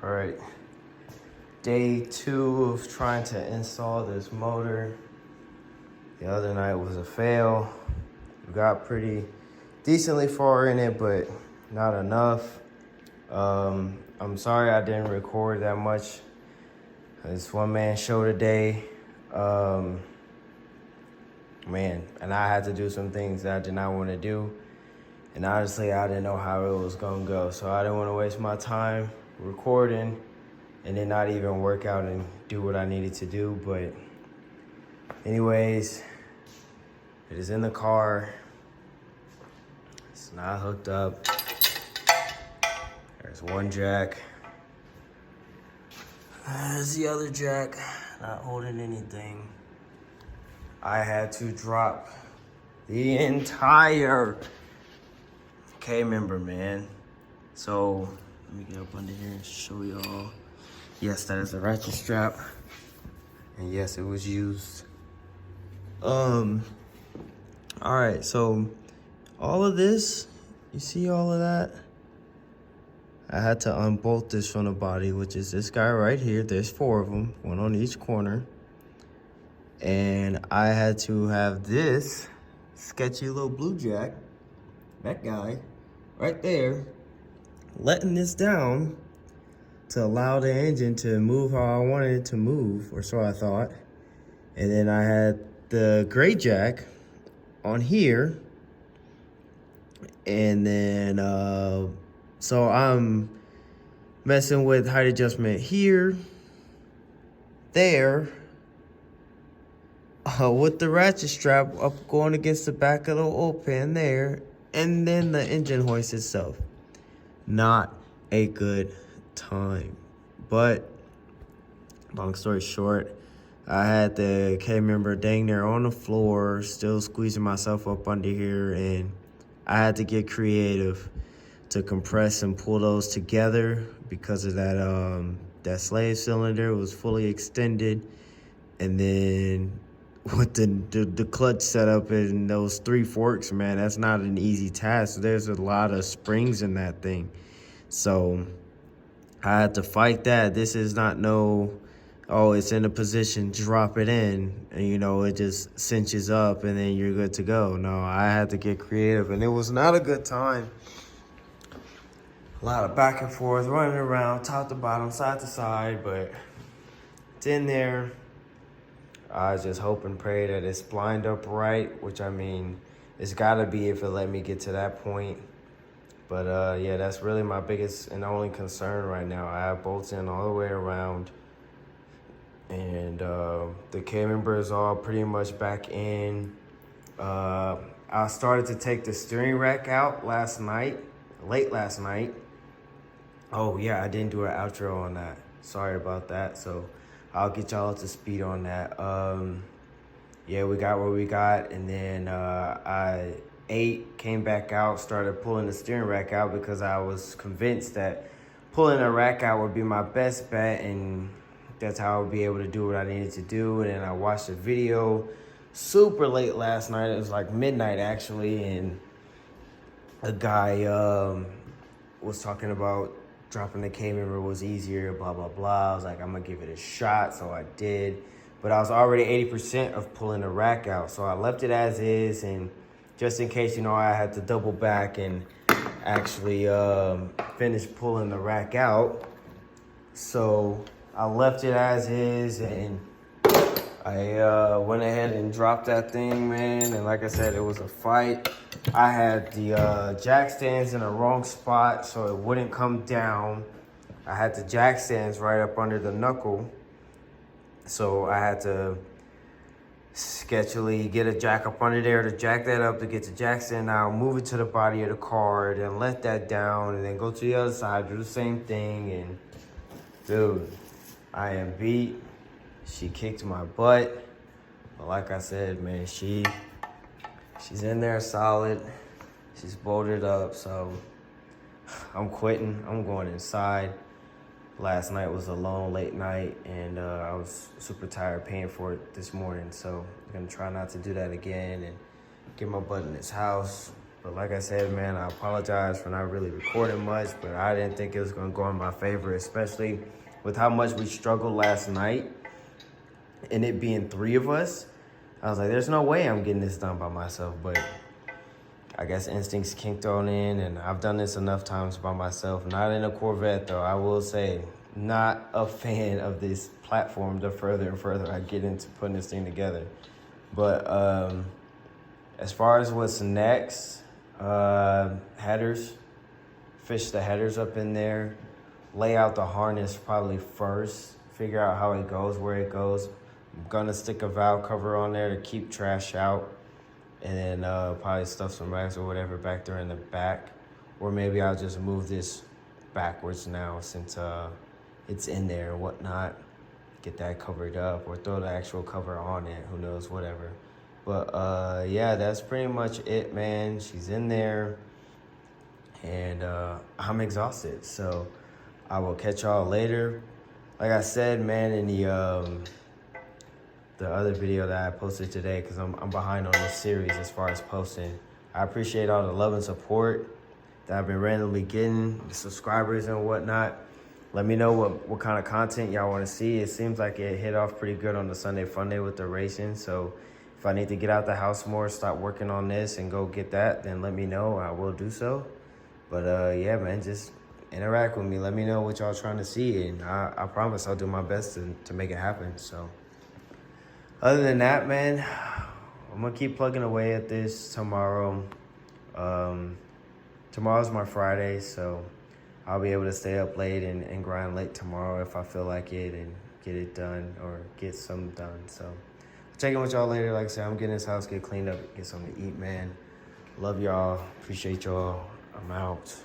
All right, day 2 of trying to install this motor. The other night was a fail. We got pretty decently far in it, but not enough. I'm sorry I didn't record that much. It's one man show today. Man, and I had to do some things that I did not want to do. And honestly, I didn't know how it was gonna go. So I didn't want to waste my time recording and then not even work out and do what I needed to do. But anyways, it is in the car. It's not hooked up. There's one jack. There's the other jack, not holding anything. I had to drop the entire K-member, man. So let me get up under here and show y'all. Yes, that is a ratchet strap. And yes, it was used. All right, so all of this, you see all of that? I had to unbolt this from the body, which is this guy right here. There's 4 of them, one on each corner. And I had to have this sketchy little blue jack, that guy, right there, letting this down to allow the engine to move how I wanted it to move, or so I thought. And then I had the gray jack on here. And then, so I'm messing with height adjustment here, there, with the ratchet strap up going against the back of the oil pan there, and then the engine hoist itself. Not a good time. But long story short, I had the K-member dang near on the floor, still squeezing myself up under here, and I had to get creative to compress and pull those together because of that that slave cylinder was fully extended. And then with the clutch setup and those 3 forks, man, that's not an easy task. There's a lot of springs in that thing. So I had to fight that. This is not no, oh, it's in a position, drop it in, and you know, it just cinches up and then you're good to go. No, I had to get creative, and it was not a good time. A lot of back and forth, running around, top to bottom, side to side, but it's in there. I just hope and pray that it's splined up right, which I mean, it's gotta be if it let me get to that point. But yeah, that's really my biggest and only concern right now. I have bolts in all the way around. And the K-member is all pretty much back in. I started to take the steering rack out late last night. Oh yeah, I didn't do an outro on that. Sorry about that. So I'll get y'all up to speed on that. Yeah, we got what we got, and then I ate, came back out, started pulling the steering rack out because I was convinced that pulling the rack out would be my best bet, and that's how I would be able to do what I needed to do. And then I watched a video super late last night. It was like midnight actually, and a guy was talking about dropping the K-member was easier, blah, blah, blah. I was like, I'm gonna give it a shot, so I did. But I was already 80% of pulling the rack out, so I left it as is, and just in case, you know, I had to double back and actually finish pulling the rack out. So I left it as is, and I went ahead and dropped that thing, man. And like I said, it was a fight. I had the jack stands in the wrong spot so it wouldn't come down. I had the jack stands right up under the knuckle. So I had to sketchily get a jack up under there to jack that up to get the jack stand out, move it to the body of the car, then let that down, and then go to the other side, do the same thing. And dude, I am beat. She kicked my butt. But like I said, man, she's in there solid. She's bolted up, so I'm quitting. I'm going inside. Last night was a long, late night, and I was super tired paying for it this morning. So I'm gonna try not to do that again and get my butt in this house, But like I said, man, I apologize for not really recording much, but I didn't think it was gonna go in my favor, especially with how much we struggled last night and it being 3 of us. I was like, there's no way I'm getting this done by myself, but I guess instincts kicked on in, and I've done this enough times by myself. Not in a Corvette, though, I will say. Not a fan of this platform the further and further I get into putting this thing together. But as far as what's next, headers. Fish the headers up in there. Lay out the harness probably first. Figure out how it goes, where it goes. I'm gonna stick a valve cover on there to keep trash out. And then probably stuff some rags or whatever back there in the back. Or maybe I'll just move this backwards now since it's in there and whatnot. Get that covered up or throw the actual cover on it. Who knows, whatever. But yeah, that's pretty much it, man. She's in there. And I'm exhausted. So I will catch y'all later. Like I said, man, in the other video that I posted today, because I'm behind on this series as far as posting. I appreciate all the love and support that I've been randomly getting, the subscribers and whatnot. Let me know what kind of content y'all want to see. It seems like it hit off pretty good on the Sunday Funday with the racing. So if I need to get out the house more, start working on this and go get that, then let me know. I will do so. But yeah, man, just interact with me. Let me know what y'all trying to see. And I promise I'll do my best to make it happen. So other than that, man, I'm going to keep plugging away at this tomorrow. Tomorrow's my Friday, so I'll be able to stay up late and grind late tomorrow if I feel like it and get it done or get some done. So I'll check in with y'all later. Like I said, I'm getting this house, get cleaned up, get something to eat, man. Love y'all. Appreciate y'all. I'm out.